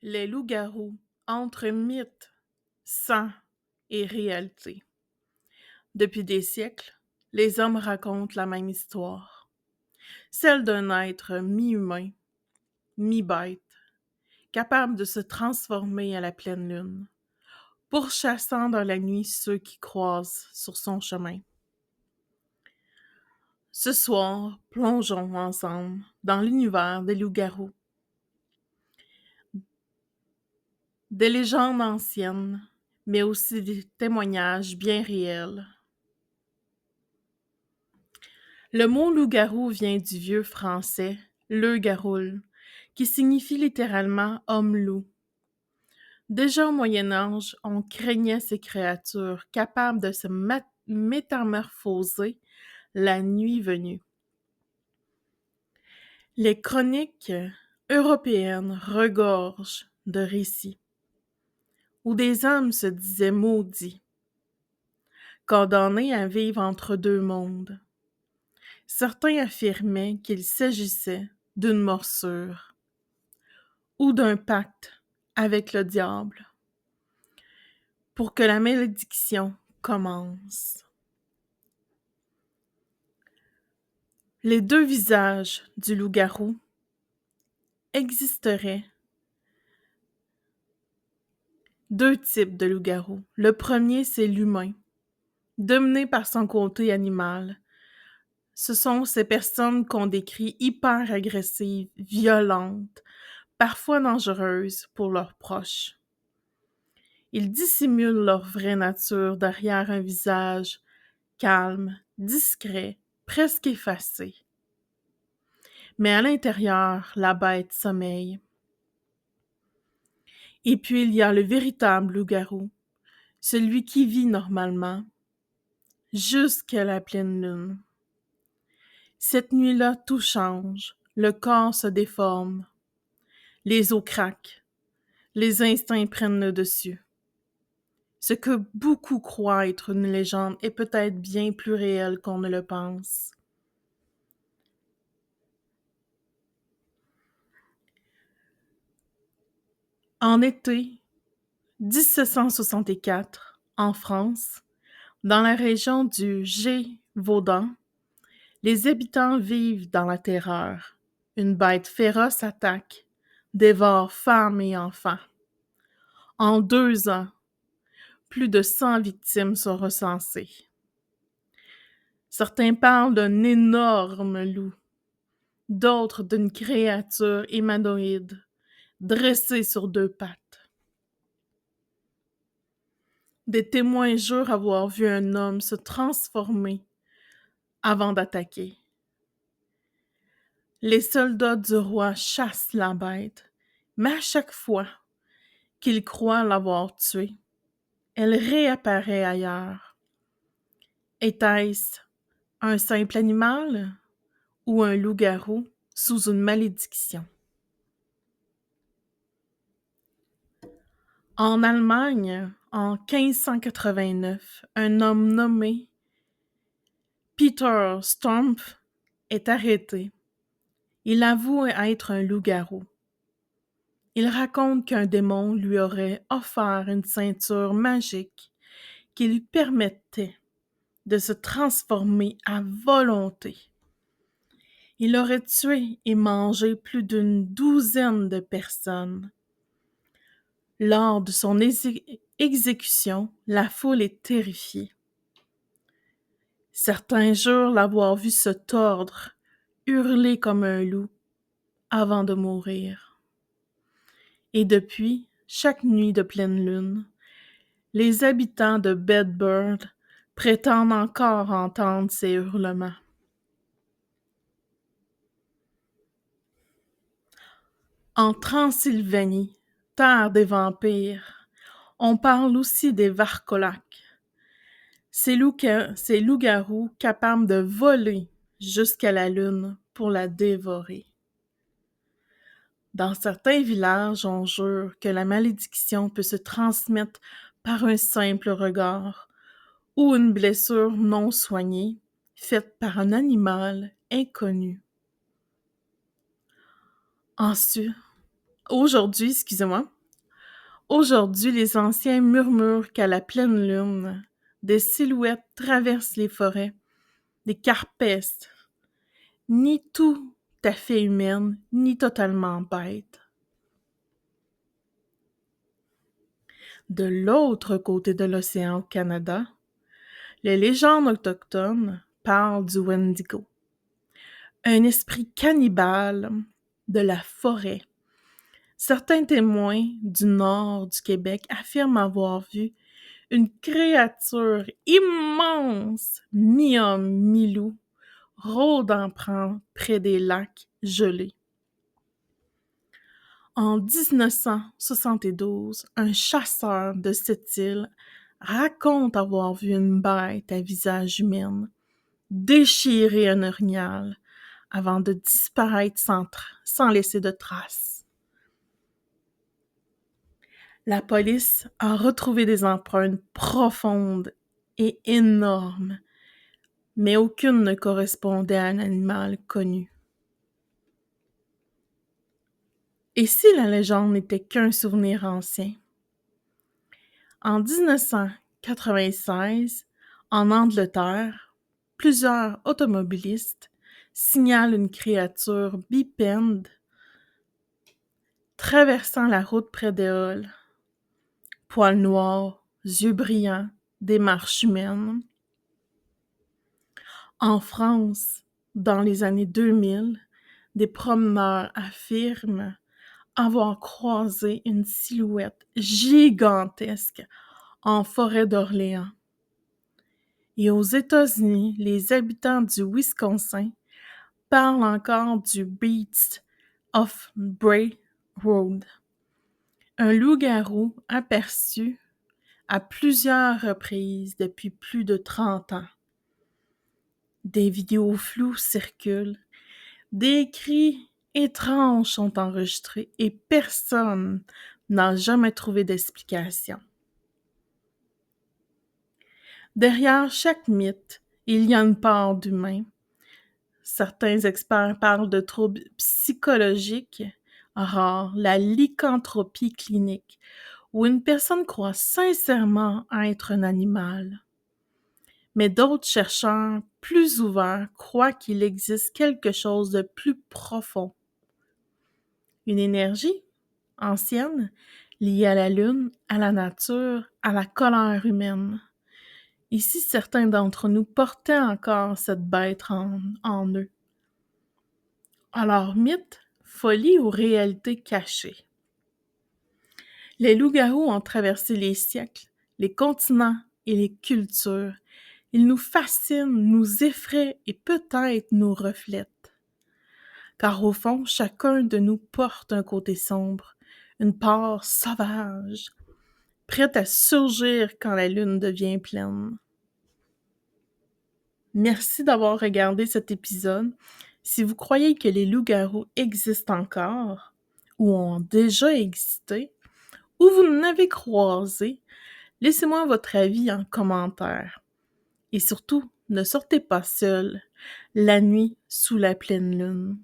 Les loups-garous entre mythe, sang et réalité. Depuis des siècles, les hommes racontent la même histoire, celle d'un être mi-humain, mi-bête, capable de se transformer à la pleine lune, pourchassant dans la nuit ceux qui croisent sur son chemin. Ce soir, plongeons ensemble dans l'univers des loups-garous. Des légendes anciennes, mais aussi des témoignages bien réels. Le mot loup-garou vient du vieux français le garoul, qui signifie littéralement homme-loup. Déjà au Moyen Âge, on craignait ces créatures capables de se métamorphoser la nuit venue. Les chroniques européennes regorgent de récits où des hommes se disaient maudits, condamnés à vivre entre deux mondes. Certains affirmaient qu'il s'agissait d'une morsure ou d'un pacte avec le diable pour que la malédiction commence. Les deux visages du loup-garou existeraient deux types de loup-garou. Le premier, c'est l'humain, dominé par son côté animal. Ce sont ces personnes qu'on décrit hyper agressives, violentes, parfois dangereuses pour leurs proches. Ils dissimulent leur vraie nature derrière un visage calme, discret, presque effacé. Mais à l'intérieur, la bête sommeille. Et puis il y a le véritable loup-garou, celui qui vit normalement, jusqu'à la pleine lune. Cette nuit-là, tout change, le corps se déforme, les os craquent, les instincts prennent le dessus. Ce que beaucoup croient être une légende est peut-être bien plus réel qu'on ne le pense. En été 1764, en France, dans la région du Gévaudan, les habitants vivent dans la terreur. Une bête féroce attaque, dévore femmes et enfants. En 2 ans, plus de 100 victimes sont recensées. Certains parlent d'un énorme loup, d'autres d'une créature humanoïde, dressée sur deux pattes. Des témoins jurent avoir vu un homme se transformer avant d'attaquer. Les soldats du roi chassent la bête, mais à chaque fois qu'ils croient l'avoir tuée, elle réapparaît ailleurs. Était-ce un simple animal ou un loup-garou sous une malédiction? En Allemagne, en 1589, un homme nommé Peter Stumpf est arrêté. Il avoue être un loup-garou. Il raconte qu'un démon lui aurait offert une ceinture magique qui lui permettait de se transformer à volonté. Il aurait tué et mangé plus d'une douzaine de personnes. Lors de son exécution, la foule est terrifiée. Certains jurent l'avoir vu se tordre, hurler comme un loup, avant de mourir. Et depuis, chaque nuit de pleine lune, les habitants de Bedburg prétendent encore entendre ces hurlements. En Transylvanie, terre des vampires, on parle aussi des Varkolaks, ces loups-garous capables de voler jusqu'à la lune pour la dévorer. Dans certains villages, on jure que la malédiction peut se transmettre par un simple regard ou une blessure non soignée faite par un animal inconnu. Ensuite, Aujourd'hui, excusez-moi, aujourd'hui, les anciens murmurent qu'à la pleine lune, des silhouettes traversent les forêts, des carpestes, ni tout à fait humaines, ni totalement bêtes. De l'autre côté de l'océan au Canada, les légendes autochtones parlent du Wendigo, un esprit cannibale de la forêt. Certains témoins du nord du Québec affirment avoir vu une créature immense, mi-homme, mi-loup, rôdant près des lacs gelés. En 1972, un chasseur de cette île raconte avoir vu une bête à visage humain déchirer un orignal avant de disparaître sans laisser de traces. La police a retrouvé des empreintes profondes et énormes, mais aucune ne correspondait à un animal connu. Et si la légende n'était qu'un souvenir ancien? En 1996, en Angleterre, plusieurs automobilistes signalent une créature bipède traversant la route près des halls. Poils noirs, yeux brillants, démarche humaine. En France, dans les années 2000, des promeneurs affirment avoir croisé une silhouette gigantesque en forêt d'Orléans. Et aux États-Unis, les habitants du Wisconsin parlent encore du Beast of Bray Road, un loup-garou aperçu à plusieurs reprises depuis plus de 30 ans. Des vidéos floues circulent, des cris étranges sont enregistrés et personne n'a jamais trouvé d'explication. Derrière chaque mythe, il y a une part d'humain. Certains experts parlent de troubles psychologiques rares, la lycanthropie clinique, où une personne croit sincèrement être un animal. Mais d'autres chercheurs plus ouverts croient qu'il existe quelque chose de plus profond. Une énergie ancienne liée à la lune, à la nature, à la colère humaine. Et si certains d'entre nous portaient encore cette bête en eux? Alors, mythe, folie ou réalité cachée? Les loups-garous ont traversé les siècles, les continents et les cultures. Ils nous fascinent, nous effraient et peut-être nous reflètent. Car au fond, chacun de nous porte un côté sombre, une part sauvage, prête à surgir quand la lune devient pleine. Merci d'avoir regardé cet épisode. Si vous croyez que les loups-garous existent encore, ou ont déjà existé, ou vous en avez croisé, laissez-moi votre avis en commentaire. Et surtout, ne sortez pas seul la nuit sous la pleine lune.